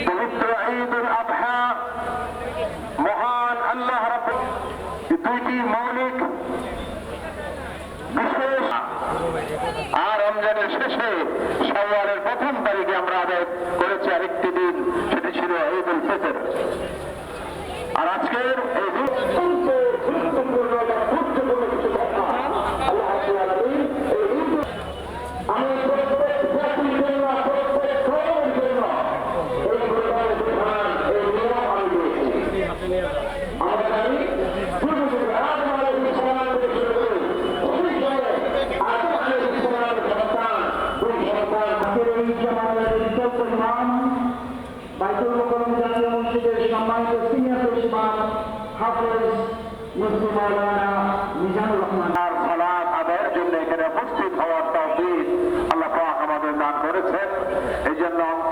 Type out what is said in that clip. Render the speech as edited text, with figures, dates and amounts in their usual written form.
পবিত্র ঈদুল আযহা মহান আল্লাহ রাব্বুল দুইটি মৌলিক বিশেষ আর রমজানের শেষে শাওয়ালের প্রথম তারিখে আমরা আদায় করেছি আরেকটি দিন, সেটি ছিল ঈদুল ফিতর। আর আজকের এই বাইতুল মোকাররম জাতীয় মসজিদের সম্মানিত সিনিয়র প্রেসিডেন্ট হাফেজ মুফতি মাওলানা মিজানুর রহমান সালাত আদায়ের জন্য এখানে উপস্থিত হওয়ার তৌফিক আল্লাহ পাক আমাদের দান করেছেন। এই জন্য আমি